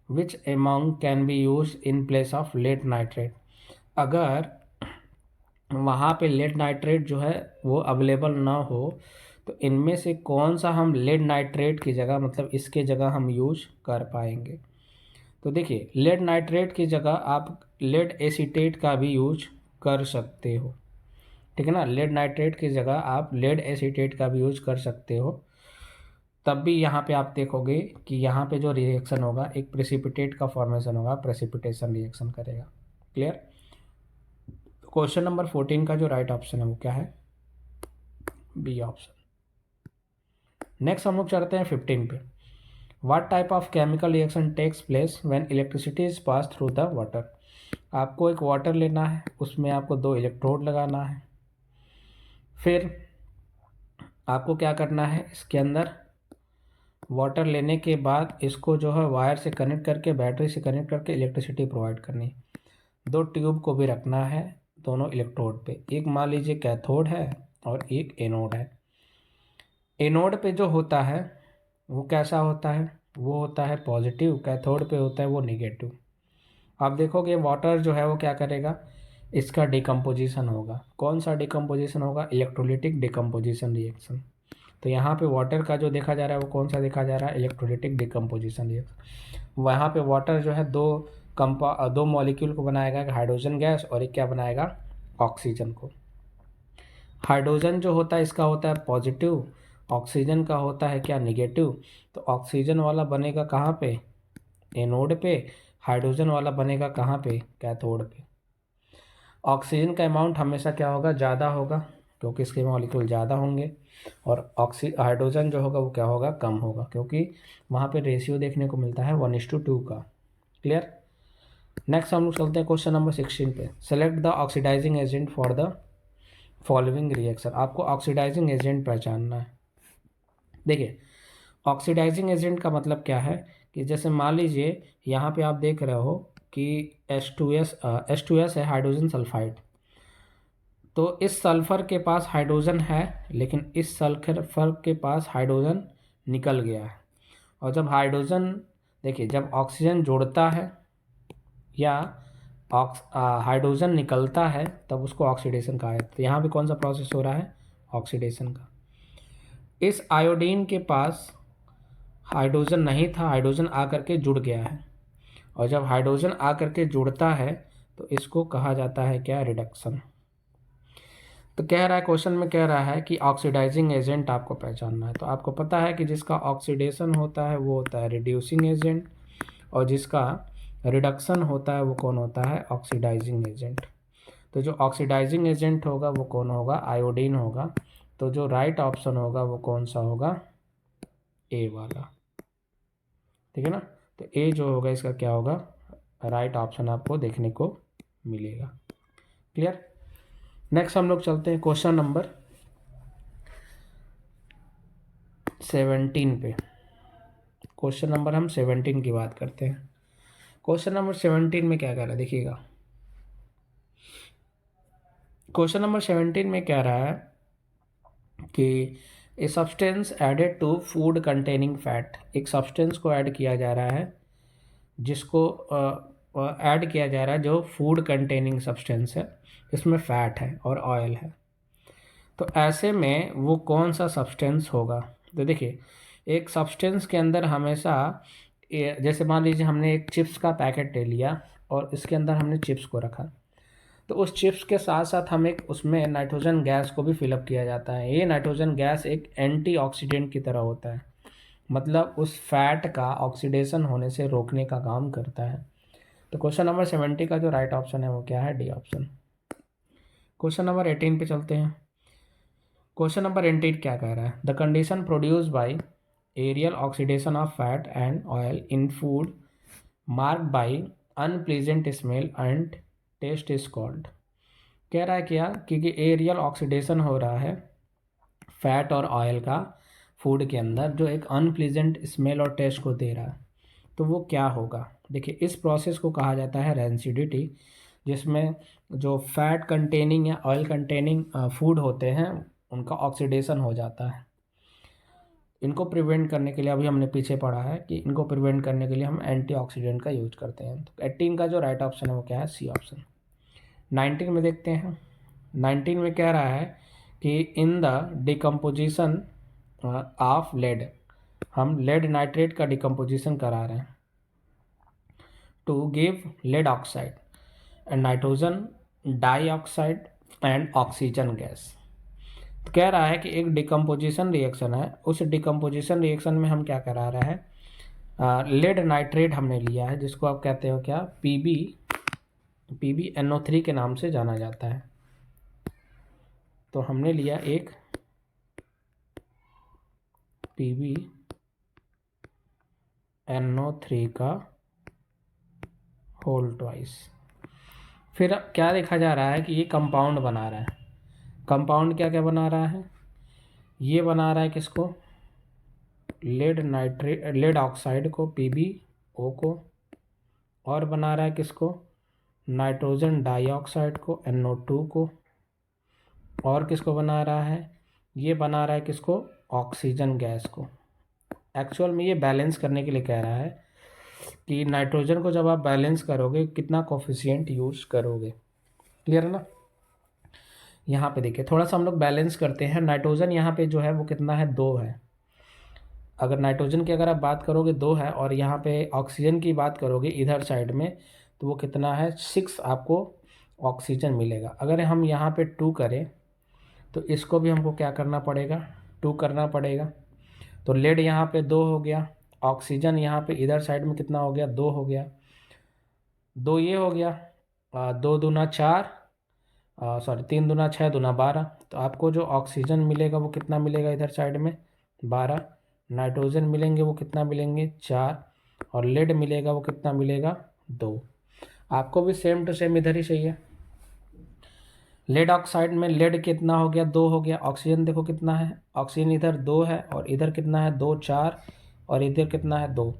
which amount can be use in place of lead nitrate. अगर वहाँ पे लेड नाइट्रेट जो है वो अवेलेबल ना हो तो इनमें से कौन सा हम लेड नाइट्रेट की जगह, मतलब इसके जगह हम यूज कर पाएंगे। तो देखिए, लेड नाइट्रेट की जगह आप लेड एसीटेट का भी यूज कर सकते हो, ठीक है ना। लेड नाइट्रेट की जगह आप लेड एसीटेट का भी यूज कर सकते हो। तब भी यहाँ पे आप देखोगे कि यहाँ पे जो रिएक्शन होगा एक प्रेसिपिटेट का फॉर्मेशन होगा, प्रेसिपिटेशन रिएक्शन करेगा। क्लियर। क्वेश्चन नंबर 14 का जो राइट ऑप्शन है वो क्या है, बी ऑप्शन। नेक्स्ट हम लोग चलते हैं 15 पे। What type of chemical reaction takes place when electricity is pass through the water. आपको एक वाटर लेना है, उसमें आपको 2 इलेक्ट्रोड लगाना है। फिर आपको क्या करना है, इसके अंदर वाटर लेने के बाद इसको जो है वायर से कनेक्ट करके, बैटरी से कनेक्ट करके इलेक्ट्रिसिटी प्रोवाइड करनी है। 2 ट्यूब को भी रखना है दोनों इलेक्ट्रोड पे, एक मान लीजिए कैथोड है और एक एनोड है। एनोड पे जो होता है वो कैसा होता है, वो होता है पॉजिटिव, कैथोड पे होता है वो निगेटिव। आप देखोगे वाटर जो है वो क्या करेगा, इसका डिकम्पोजिशन होगा। कौन सा डिकम्पोजिशन होगा, इलेक्ट्रोलिटिक डिकम्पोजिशन रिएक्शन। तो यहाँ पे वाटर का जो देखा जा रहा है वो कौन सा देखा जा रहा है, इलेक्ट्रोलिटिक डिकम्पोजिशन रिएक्शन। वहाँ पे वाटर जो है दो मॉलिक्यूल को बनाएगा, एक हाइड्रोजन गैस और एक क्या बनाएगा, ऑक्सीजन को। हाइड्रोजन जो होता है इसका होता है पॉजिटिव, ऑक्सीजन का होता है क्या, निगेटिव। तो ऑक्सीजन वाला बनेगा कहाँ पे, एनोड पे। हाइड्रोजन वाला बनेगा कहाँ पे, कैथोड पे। ऑक्सीजन का अमाउंट हमेशा क्या होगा, ज़्यादा होगा, क्योंकि इसके मॉलिक्यूल ज़्यादा होंगे। और हाइड्रोजन जो होगा वो क्या होगा, कम होगा, क्योंकि वहाँ पे रेशियो देखने को मिलता है 1:2 का। क्लियर। नेक्स्ट हम लोग चलते हैं क्वेश्चन नंबर 16 पे। Select the oxidising agent for the following reaction. आपको ऑक्सीडाइजिंग एजेंट पहचानना है। देखिए, ऑक्सीडाइजिंग एजेंट का मतलब क्या है कि जैसे मान लीजिए यहाँ पे आप देख रहे हो कि H2S है, हाइड्रोजन सल्फाइड। तो इस सल्फर के पास हाइड्रोजन है, लेकिन इस सल्फर के पास हाइड्रोजन निकल गया है। और जब हाइड्रोजन, देखिए, जब ऑक्सीजन जोड़ता है या हाइड्रोजन निकलता है तब उसको ऑक्सीडेशन कहा जाता है। तो यहाँ पे कौन सा प्रोसेस हो रहा है, ऑक्सीडेशन का। इस आयोडीन के पास हाइड्रोजन नहीं था, हाइड्रोजन आकर के जुड़ गया है। और जब हाइड्रोजन आकर के जुड़ता है तो इसको कहा जाता है क्या, रिडक्शन। तो कह रहा है, क्वेश्चन में कह रहा है कि ऑक्सीडाइजिंग एजेंट आपको पहचानना है। तो आपको पता है कि जिसका ऑक्सीडेशन होता है वो होता है रिड्यूसिंग एजेंट, और जिसका रिडक्शन होता है वो कौन होता है, ऑक्सीडाइजिंग एजेंट। तो जो ऑक्सीडाइजिंग एजेंट होगा वो कौन होगा, आयोडीन होगा। तो जो राइट ऑप्शन होगा वो कौन सा होगा, ए वाला। ठीक है ना। तो ए जो होगा इसका क्या होगा, राइट ऑप्शन आपको देखने को मिलेगा। क्लियर। नेक्स्ट हम लोग चलते हैं क्वेश्चन नंबर 17 पे। क्वेश्चन नंबर हम 17 की बात करते हैं। क्वेश्चन नंबर 17 में क्या कह रहा है, देखिएगा। क्वेश्चन नंबर 17 में कह रहा है कि a substance added to food containing fat. एक सब्सटेंस को ऐड किया जा रहा है, जिसको ऐड किया जा रहा है जो फूड कंटेनिंग सब्सटेंस है, इसमें फैट है और ऑयल है। तो ऐसे में वो कौन सा सब्सटेंस होगा। तो देखिए, एक सब्सटेंस के अंदर हमेशा जैसे मान लीजिए हमने एक चिप्स का पैकेट ले लिया और इसके अंदर हमने चिप्स को रखा, तो उस चिप्स के साथ साथ हम एक उसमें नाइट्रोजन गैस को भी फिलअप किया जाता है। ये नाइट्रोजन गैस एक एंटीऑक्सीडेंट की तरह होता है, मतलब उस फैट का ऑक्सीडेशन होने से रोकने का काम करता है। तो क्वेश्चन नंबर 70 का जो राइट ऑप्शन है वो क्या है, डी ऑप्शन। क्वेश्चन नंबर 18 पे चलते हैं। क्वेश्चन नंबर 18 क्या कह रहा है, the condition produce by aerial oxidation of fat and oil in food marked by unpleasant smell and taste is called. कह रहा है क्या, क्योंकि एरियल ऑक्सीडेशन हो रहा है फैट और ऑयल का फूड के अंदर, जो एक अनप्लीजेंट स्मेल और टेस्ट को दे रहा है, तो वो क्या होगा। देखिए, इस प्रोसेस को कहा जाता है रेंसिडिटी। जिसमें जो फैट कंटेनिंग या ऑयल कंटेनिंग फूड होते हैं उनका ऑक्सीडेशन हो जाता है। इनको प्रिवेंट करने के लिए अभी हमने पीछे पढ़ा है कि इनको प्रिवेंट करने के लिए हम एंटीऑक्सीडेंट का यूज करते हैं। तो 18 का जो राइट ऑप्शन है वो क्या है, सी ऑप्शन। 19 में देखते हैं। 19 में कह रहा है कि in the decomposition of lead, हम लेड नाइट्रेट का डिकम्पोजिशन करा रहे हैं to give lead oxide and nitrogen dioxide and oxygen gas. तो कह रहा है कि एक डिकम्पोजिशन रिएक्शन है, उस डिकम्पोजिशन रिएक्शन में हम क्या करा रहे हैं, लेड नाइट्रेट हमने लिया है, जिसको आप कहते हो क्या, PbNO3 के नाम से जाना जाता है। तो हमने लिया एक PbNO3 का होल ट्वाइस। फिर क्या देखा जा रहा है कि ये कंपाउंड बना रहा है। कंपाउंड क्या क्या बना रहा है, ये बना रहा है किसको, लेड ऑक्साइड को, PbO को, और बना रहा है किसको, नाइट्रोजन डाइऑक्साइड को, NO2 को, और किसको बना रहा है, ये बना रहा है किसको, ऑक्सीजन गैस को। एक्चुअल में ये बैलेंस करने के लिए कह रहा है कि नाइट्रोजन को जब आप बैलेंस करोगे कितना कोफिशिएंट यूज करोगे। क्लियर है ना। यहाँ पे देखिए थोड़ा सा हम लोग बैलेंस करते हैं। नाइट्रोजन यहाँ पे जो है वो कितना है, 2 है। अगर नाइट्रोजन की अगर आप बात करोगे 2 है, और यहाँ पे ऑक्सीजन की बात करोगे इधर साइड में, तो वो कितना है, 6 आपको ऑक्सीजन मिलेगा। अगर हम यहाँ पे 2 करें तो इसको भी हमको क्या करना पड़ेगा, 2 करना पड़ेगा। तो लेड यहाँ पे 2 हो गया, ऑक्सीजन यहाँ पे इधर साइड में कितना हो गया, 2 हो गया, 2 ये हो गया, 2 दूना 4, सॉरी 3 दूना 6, दूना 12। तो आपको जो ऑक्सीजन मिलेगा वो कितना मिलेगा इधर साइड में, 12। नाइट्रोजन मिलेंगे वो कितना मिलेंगे, 4। और लेड मिलेगा वो कितना मिलेगा, 2। आपको भी सेम टू सेम इधर ही चाहिए। लेड ऑक्साइड में लेड कितना हो गया, 2 हो गया। ऑक्सीजन देखो कितना है, ऑक्सीजन इधर 2 है, और इधर कितना है, 2 4, और इधर कितना है, 2।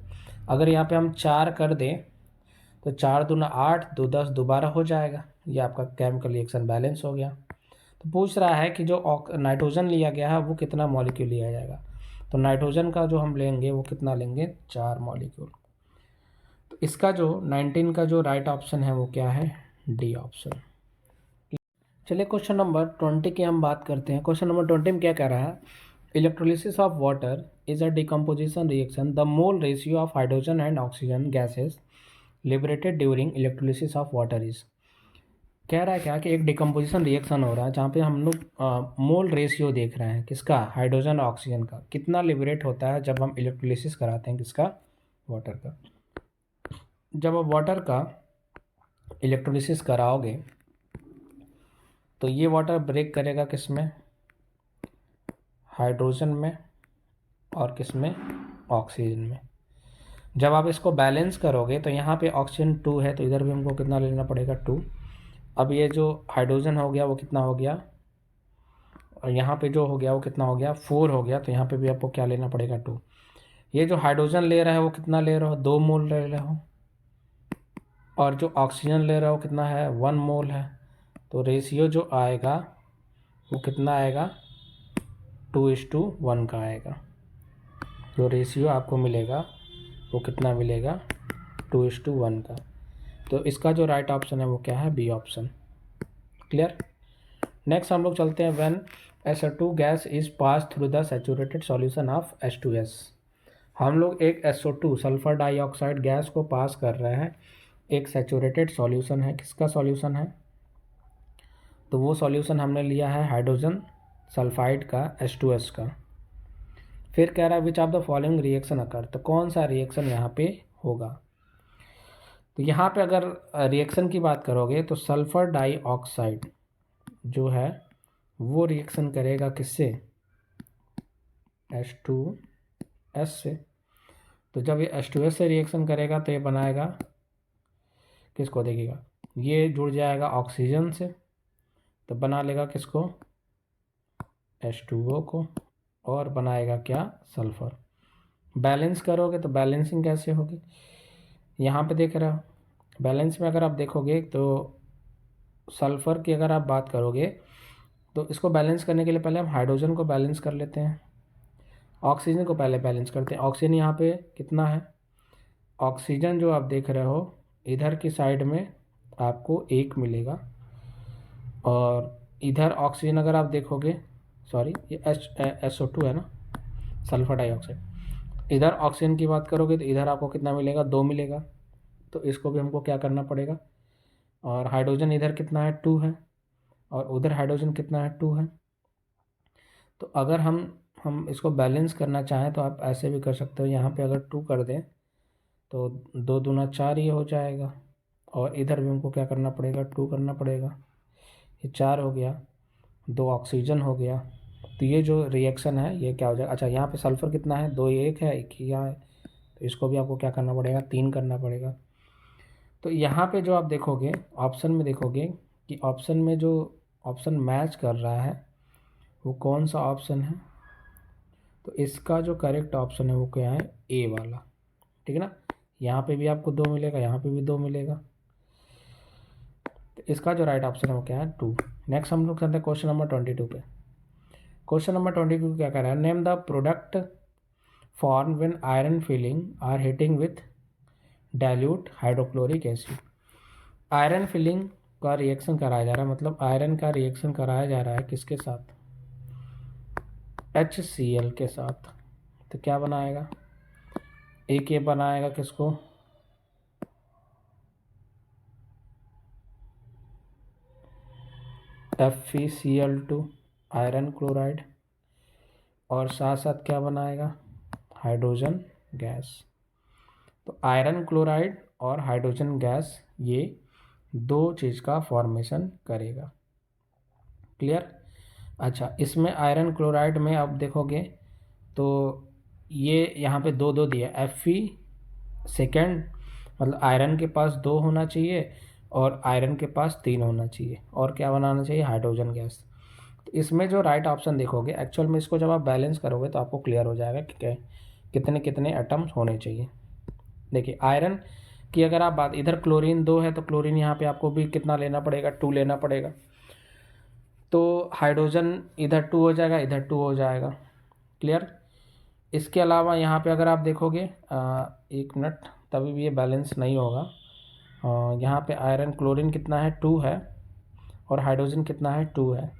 अगर यहाँ पे हम 4 कर दें तो 4 दूना 8, 2 10, दोबारा हो जाएगा। ये आपका केमिकल रिएक्शन बैलेंस हो गया। तो पूछ रहा है कि जो नाइट्रोजन लिया गया है वो कितना मॉलिक्यूल लिया जाएगा। तो नाइट्रोजन का जो हम लेंगे वो कितना लेंगे, 4 मॉलिक्यूल। तो इसका जो 19 का जो राइट ऑप्शन है वो क्या है, डी ऑप्शन। चलिए क्वेश्चन नंबर 20 की हम बात करते हैं। क्वेश्चन नंबर 20 में क्या कह रहा है, electrolysis of water is a decomposition reaction, the mole ratio of hydrogen and oxygen gases liberated during electrolysis of water is. कह रहा है क्या कि एक डिकम्पोजिशन रिएक्शन हो रहा है जहाँ पे हम लोग मोल रेशियो देख रहे हैं, किसका, हाइड्रोजन और ऑक्सीजन का, कितना लिबरेट होता है जब हम इलेक्ट्रोलिसिस कराते हैं, किसका, वाटर का। जब आप वाटर का इलेक्ट्रोलिसिस कराओगे तो ये वाटर ब्रेक करेगा किस में, हाइड्रोजन में, और किस में, ऑक्सीजन में। जब आप इसको बैलेंस करोगे तो यहाँ पे ऑक्सीजन 2 है, तो इधर भी हमको कितना लेना पड़ेगा, 2। अब ये जो हाइड्रोजन हो गया वो कितना हो गया, और यहाँ पे जो हो गया वो कितना हो गया, 4 हो गया। तो यहाँ पे भी आपको क्या लेना पड़ेगा, 2। ये जो हाइड्रोजन ले रहा है वो कितना ले रहे हो, 2 मोल ले रहे हो, और जो ऑक्सीजन ले रहा हो कितना है, 1 मोल है। तो रेशियो जो आएगा वो कितना आएगा, 2:1 का आएगा। जो रेशियो आपको मिलेगा वो कितना मिलेगा, 2:1 का। तो इसका जो राइट ऑप्शन है वो क्या है, बी ऑप्शन। क्लियर। नेक्स्ट हम लोग चलते हैं, when SO2 gas is pass through the saturated solution of H2S। हम लोग एक SO2 सल्फर डाइऑक्साइड गैस को पास कर रहे हैं, एक सैचुरेटेड सॉल्यूशन है, किसका सॉल्यूशन है, तो वो सॉल्यूशन हमने लिया है हाइड्रोजन सल्फाइड का, H2S का। फिर कह रहा है which of the following reaction occur, तो कौन सा रिएक्शन यहाँ पे होगा। तो यहाँ पे अगर रिएक्शन की बात करोगे तो सल्फर डाइऑक्साइड जो है वो रिएक्शन करेगा किससे, H2S से। तो जब ये H2S से रिएक्शन करेगा तो ये बनाएगा किसको, देखिएगा ये जुड़ जाएगा ऑक्सीजन से, तो बना लेगा किसको, H2O को, और बनाएगा क्या, सल्फर। बैलेंस करोगे तो बैलेंसिंग कैसे होगी, यहाँ पे देख रहे हो, बैलेंस में अगर आप देखोगे तो सल्फ़र की अगर आप बात करोगे तो इसको बैलेंस करने के लिए पहले हम हाइड्रोजन को बैलेंस कर लेते हैं, ऑक्सीजन को पहले बैलेंस करते हैं। ऑक्सीजन यहाँ पे कितना है, ऑक्सीजन जो आप देख रहे हो इधर की साइड में आपको 1 मिलेगा, और इधर ऑक्सीजन अगर आप देखोगे, सॉरी ये SO2 है ना, सल्फर डाइऑक्साइड। इधर ऑक्सीजन की बात करोगे तो इधर आपको कितना मिलेगा, 2 मिलेगा, तो इसको भी हमको क्या करना पड़ेगा। और हाइड्रोजन इधर कितना है, 2 है, और उधर हाइड्रोजन कितना है, 2 है। तो अगर हम इसको बैलेंस करना चाहें तो आप ऐसे भी कर सकते हो, यहाँ पे अगर 2 कर दें तो 2 दूना 4 ये हो जाएगा, और इधर भी हमको क्या करना पड़ेगा, 2 करना पड़ेगा, ये 4 हो गया, 2 ऑक्सीजन हो गया। तो ये जो रिएक्शन है ये क्या हो जाएगा। अच्छा, यहाँ पे सल्फ़र कितना है, 2, 1 है, 1 ही यहाँ है, तो इसको भी आपको क्या करना पड़ेगा, 3 करना पड़ेगा। तो यहाँ पे जो आप देखोगे ऑप्शन में, देखोगे कि ऑप्शन में जो ऑप्शन मैच कर रहा है वो कौन सा ऑप्शन है। तो इसका जो करेक्ट ऑप्शन है वो क्या है, ए वाला, ठीक है ना। यहाँ पे भी आपको 2 मिलेगा, यहाँ पे भी 2 मिलेगा, तो इसका जो राइट ऑप्शन है वो क्या है, 2। नेक्स्ट हम लोग चलते हैं क्वेश्चन नंबर 22 पे। क्वेश्चन नंबर 22 क्या कर रहा है, name the product form when iron filing are heating with dilute hydrochloric acid. Iron filing का रिएक्शन कराया जा रहा है, मतलब आयरन का रिएक्शन कराया जा रहा है किसके साथ, HCl के साथ। तो क्या बनाएगा, एक ये बनाएगा किसको, FeCl2 आयरन क्लोराइड, और साथ साथ क्या बनाएगा, हाइड्रोजन गैस। तो आयरन क्लोराइड और हाइड्रोजन गैस ये 2 चीज़ का फॉर्मेशन करेगा। क्लियर। अच्छा, इसमें आयरन क्लोराइड में आप देखोगे तो ये यहाँ पे 2 2 दिया, Fe सेकेंड, मतलब आयरन के पास 2 होना चाहिए और आयरन के पास 3 होना चाहिए, और क्या बनाना चाहिए, हाइड्रोजन गैस। तो इसमें जो राइट ऑप्शन देखोगे, एक्चुअल में इसको जब आप बैलेंस करोगे तो आपको क्लियर हो जाएगा कि कितने कितने एटम्स होने चाहिए। देखिए आयरन की अगर आप बात, इधर क्लोरीन 2 है तो क्लोरीन यहाँ पे आपको भी कितना लेना पड़ेगा, 2 लेना पड़ेगा। तो हाइड्रोजन इधर 2 हो जाएगा, इधर 2 हो जाएगा। क्लियर। इसके अलावा यहाँ पे अगर आप देखोगे 1 मिनट, तभी भी ये बैलेंस नहीं होगा। यहाँ पे आयरन क्लोरीन कितना है, 2 है, और हाइड्रोजन कितना है, 2 है।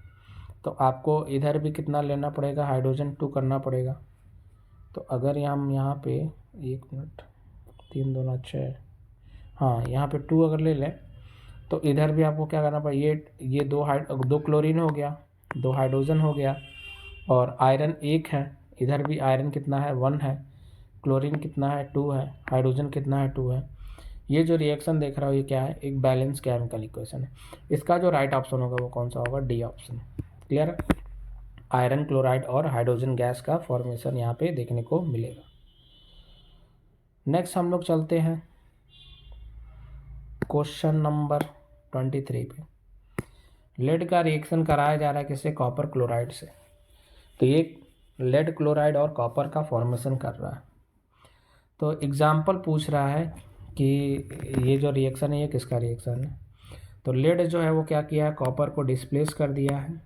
तो आपको इधर भी कितना लेना पड़ेगा, हाइड्रोजन 2 करना पड़ेगा। तो अगर हम यहाँ पे 1 मिनट, 3 2 6, हाँ यहाँ पे 2 अगर ले लें तो इधर भी आपको क्या करना पड़ेगा, ये 2 क्लोरीन हो गया, 2 हाइड्रोजन हो गया, और आयरन 1 है, इधर भी आयरन कितना है, 1 है, क्लोरीन कितना है, 2 है, हाइड्रोजन कितना है, 2 है। ये जो रिएक्शन देख रहा हो ये क्या है, एक बैलेंस केमिकल इक्वेशन है। इसका जो राइट ऑप्शन होगा वो कौन सा होगा, डी ऑप्शन। क्लियर है। आयरन क्लोराइड और हाइड्रोजन गैस का फॉर्मेशन यहाँ पे देखने को मिलेगा। नेक्स्ट हम लोग चलते हैं क्वेश्चन नंबर 23 पे। लेड का रिएक्शन कराया जा रहा है किससे, कॉपर क्लोराइड से। तो ये लेड क्लोराइड और कॉपर का फॉर्मेशन कर रहा है। तो एग्जाम्पल पूछ रहा है कि ये जो रिएक्शन है ये किसका रिएक्शन है। तो लेड जो है वो क्या किया है, कॉपर को डिस्प्लेस कर दिया है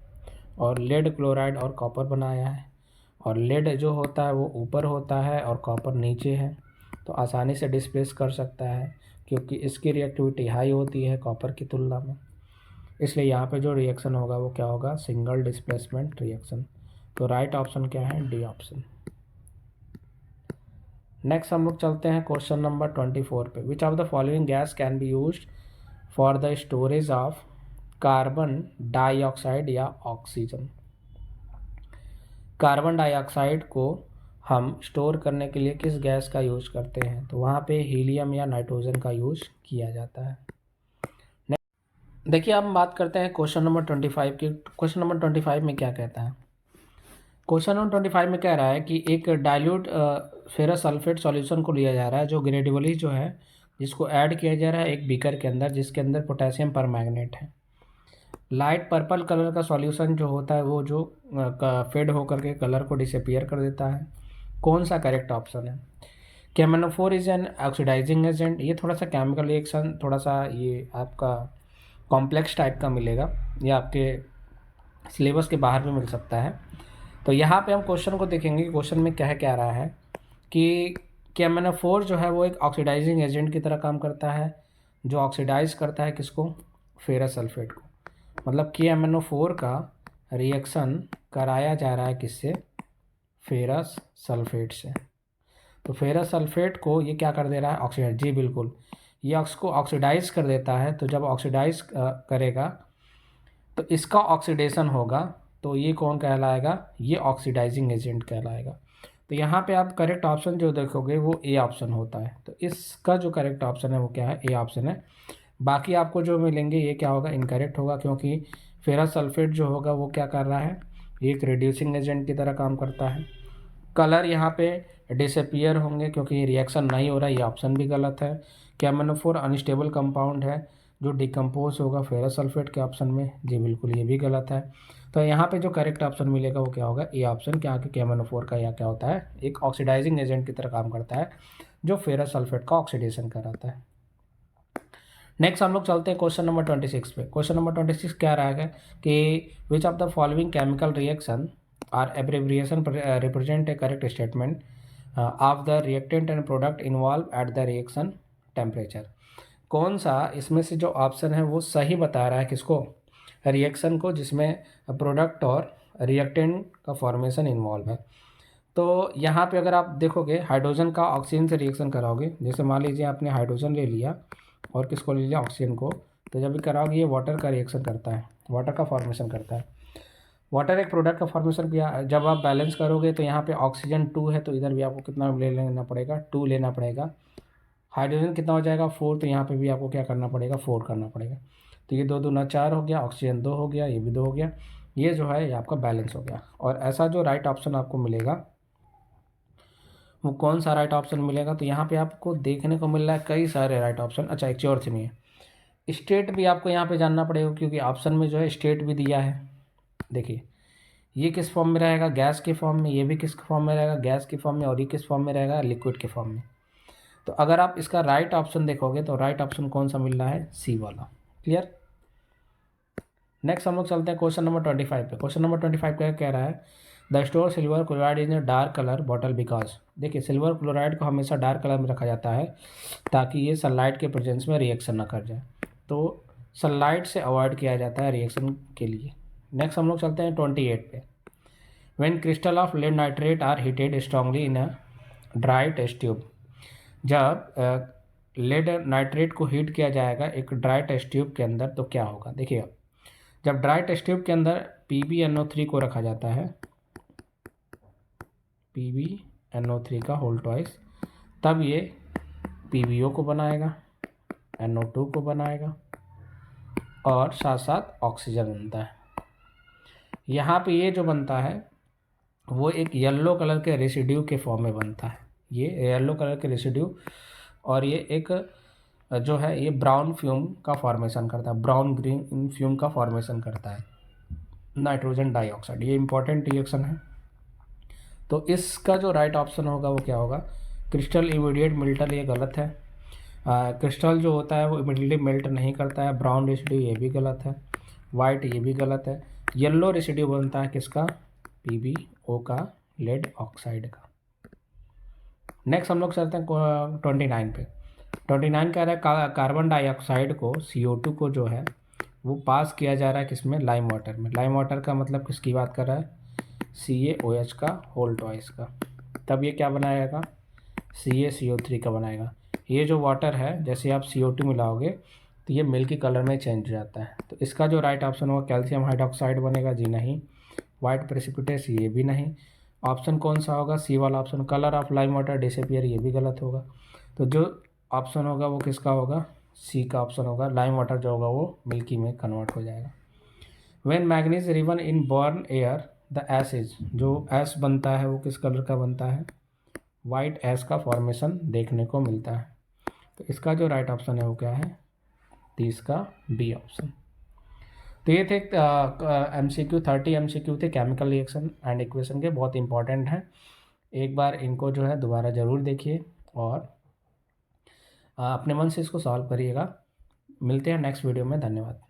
और लेड क्लोराइड और कॉपर बनाया है। और लेड जो होता है वो ऊपर होता है और कॉपर नीचे है, तो आसानी से डिस्प्लेस कर सकता है क्योंकि इसकी रिएक्टिविटी हाई होती है कॉपर की तुलना में। इसलिए यहाँ पे जो रिएक्शन होगा वो क्या होगा, सिंगल डिस्प्लेसमेंट रिएक्शन। तो राइट ऑप्शन क्या है, डी ऑप्शन। नेक्स्ट हम लोग चलते हैं क्वेश्चन नंबर 24 पे। विच of the following gas can be used for the storage of carbon dioxide या ऑक्सीजन। कार्बन डाइऑक्साइड को हम स्टोर करने के लिए किस गैस का यूज करते हैं, तो वहाँ पे हीलियम या नाइट्रोजन का यूज किया जाता है। देखिए अब हम बात करते हैं क्वेश्चन नंबर 25 की। क्वेश्चन नंबर 25 में क्या कहता है, क्वेश्चन नंबर 25 में कह रहा है कि एक डाइल्यूट फेरस सल्फेट सॉल्यूशन को लिया जा रहा है जो ग्रेजुअली जो है जिसको ऐड किया जा रहा है एक बीकर के अंदर जिसके अंदर पोटेशियम परमैंगनेट है। लाइट पर्पल कलर का सॉल्यूशन जो होता है वो जो फेड होकर के कलर को डिसअपियर कर देता है। कौन सा करेक्ट ऑप्शन है, KMnO4 is an oxidising agent. ये थोड़ा सा केमिकल रिएक्शन, थोड़ा सा ये आपका कॉम्प्लेक्स टाइप का मिलेगा, या आपके सिलेबस के बाहर भी मिल सकता है। तो यहाँ पे हम क्वेश्चन को देखेंगे कि क्वेश्चन में क्या कह रहा है कि KMnO4 जो है वो एक ऑक्सीडाइजिंग एजेंट की तरह काम करता है, जो ऑक्सीडाइज करता है किसको, फेरस सल्फेट को। मतलब KMnO4 का रिएक्शन कराया जा रहा है किससे, फेरस सल्फेट से। तो फेरस सल्फेट को ये क्या कर दे रहा है, ऑक्सीडाइज, जी बिल्कुल, ये उसको ऑक्सीडाइज कर देता है। तो जब ऑक्सीडाइज करेगा तो इसका ऑक्सीडेशन होगा, तो ये कौन कहलाएगा, ये ऑक्सीडाइजिंग एजेंट कहलाएगा। तो यहाँ पे आप करेक्ट ऑप्शन जो देखोगे वो ए ऑप्शन होता है। तो इसका जो करेक्ट ऑप्शन है वो क्या है, ए ऑप्शन है। बाकी आपको जो मिलेंगे ये क्या होगा, इनकरेक्ट होगा, क्योंकि फेरस सल्फेट जो होगा वो क्या कर रहा है, ये एक रिड्यूसिंग एजेंट की तरह काम करता है। कलर यहाँ पे डिसअपियर होंगे क्योंकि ये रिएक्शन नहीं हो रहा है, ये ऑप्शन भी गलत है। KMnO4 अनस्टेबल कंपाउंड है जो डिकम्पोज होगा फेरस सल्फेट के ऑप्शन में, जी बिल्कुल ये भी गलत है। तो यहाँ पे जो करेक्ट ऑप्शन मिलेगा वो क्या होगा, ए ऑप्शन, क्या कि KMnO4 का यह क्या होता है, एक ऑक्सीडाइजिंग एजेंट की तरह काम करता है जो फेरस सल्फेट का ऑक्सीडेशन कराता है। नेक्स्ट हम लोग चलते हैं क्वेश्चन नंबर 26 पे। क्वेश्चन नंबर 26 क्या रहा है कि which of the following chemical reaction are abbreviation represent a correct statement of the reactant and product involve at the reaction temperature. कौन सा इसमें से जो ऑप्शन है वो सही बता रहा है किसको, रिएक्शन को जिसमें प्रोडक्ट और रिएक्टेंट का फॉर्मेशन इन्वॉल्व है। तो यहाँ पे अगर आप देखोगे हाइड्रोजन का ऑक्सीजन से रिएक्शन कराओगे, जैसे मान लीजिए आपने हाइड्रोजन ले लिया और किसको ले लिया, ऑक्सीजन को, तो जब भी कराओगे ये वाटर का रिएक्शन करता है, वाटर का फॉर्मेशन करता है। वाटर एक प्रोडक्ट का फॉर्मेशन किया, जब आप बैलेंस करोगे तो यहाँ पे ऑक्सीजन 2 है तो इधर भी आपको कितना ले लेना पड़ेगा, 2 लेना पड़ेगा। हाइड्रोजन कितना हो जाएगा, 4, तो यहाँ पे भी आपको क्या करना पड़ेगा, 4 करना पड़ेगा। तो ये 2 दूना 4 हो गया, ऑक्सीजन 2 हो गया, ये भी 2 हो गया, ये जो है ये आपका बैलेंस हो गया। और ऐसा जो राइट ऑप्शन आपको मिलेगा वो कौन सा राइट ऑप्शन मिलेगा, तो यहाँ पे आपको देखने को मिल रहा है कई सारे राइट ऑप्शन। अच्छा एक चीज़ और सुनिए, है स्टेट भी आपको यहाँ पे जानना पड़ेगा, क्योंकि ऑप्शन में जो है स्टेट भी दिया है। देखिए ये किस फॉर्म में रहेगा, गैस के फॉर्म में, ये भी किस फॉर्म में रहेगा, गैस के फॉर्म में, और ये किस फॉर्म में रहेगा, लिक्विड के फॉर्म में। तो अगर आप इसका राइट ऑप्शन देखोगे तो राइट ऑप्शन कौन सा मिल रहा है, सी वाला। क्लियर। नेक्स्ट हम लोग चलते हैं क्वेश्चन नंबर 25 पे। क्वेश्चन नंबर 25 क्या कह रहा है, the store silver chloride in a dark colour bottle because. देखिए सिल्वर क्लोराइड को हमेशा डार्क कलर में रखा जाता है ताकि ये सनलाइट के प्रेजेंस में रिएक्शन ना कर जाए, तो सनलाइट से अवॉइड किया जाता है रिएक्शन के लिए। नेक्स्ट हम लोग चलते हैं 28 पे। When crystal of lead nitrate are heated strongly in a dry test tube. जब लेड नाइट्रेट को हीट किया जाएगा एक ड्राई टेस्ट ट्यूब के अंदर तो क्या होगा, देखिए जब ड्राई टेस्ट ट्यूब के अंदर PbNO3 को रखा जाता है, PbNO3 का होल ट्वाइस, तब ये PbO को बनाएगा, NO2 को बनाएगा और साथ साथ ऑक्सीजन बनता है। यहाँ पे ये जो बनता है वो एक येलो कलर के रेसिड्यू के फॉर्म में बनता है, ये येलो कलर के रेसिड्यू, और ये एक जो है ये ब्राउन फ्यूम का फॉर्मेशन करता है, ब्राउन ग्रीन फ्यूम का फॉर्मेशन करता है नाइट्रोजन डाइऑक्साइड। ये इंपॉर्टेंट रिएक्शन है। तो इसका जो राइट ऑप्शन होगा वो क्या होगा, क्रिस्टल इमीडिएट मेल्टर, ये गलत है। क्रिस्टल जो होता है वो इमीडिएटली मेल्ट नहीं करता है, ब्राउन रेसिड्यू ये भी गलत है, वाइट ये भी गलत है। येलो रेसिड्यू बनता है किसका, PbO का, लेड ऑक्साइड का। नेक्स्ट हम लोग चलते हैं 29 पे। 29 कह रहा है कार्बन डाइऑक्साइड को, CO2 को जो है वो पास किया जा रहा है किसमें, लाइम वाटर में। लाइम वाटर का मतलब किसकी बात कर रहा है, CaOH का होल ट्वाइस का। तब ये क्या बनाएगा, CaCO3 का बनाएगा। ये जो वाटर है जैसे आप CO2 मिलाओगे तो ये मिल्की कलर में चेंज हो जाता है। तो इसका जो राइट ऑप्शन होगा कैल्शियम हाइड्रोक्साइड बनेगा, जी नहीं। वाइट प्रेसिपिटेस, ये भी नहीं। ऑप्शन कौन सा होगा, सी वाला option, colour of lime water disappear, ये भी गलत होगा। तो जो ऑप्शन होगा वो किसका होगा, सी का ऑप्शन होगा, लाइम वाटर जो होगा वो मिल्की में कन्वर्ट हो जाएगा। When magnesium ribbon in burn air the acid, जो एस बनता है वो किस कलर का बनता है, वाइट एस का फॉर्मेशन देखने को मिलता है। तो इसका जो राइट ऑप्शन है वो क्या है, 30 का बी ऑप्शन। तो ये थे MCQ 30 MCQ थे केमिकल रिएक्शन एंड इक्वेशन के, बहुत इंपॉर्टेंट हैं। एक बार इनको जो है दोबारा ज़रूर देखिए और अपने मन से इसको सॉल्व करिएगा। मिलते हैं नेक्स्ट वीडियो में, धन्यवाद।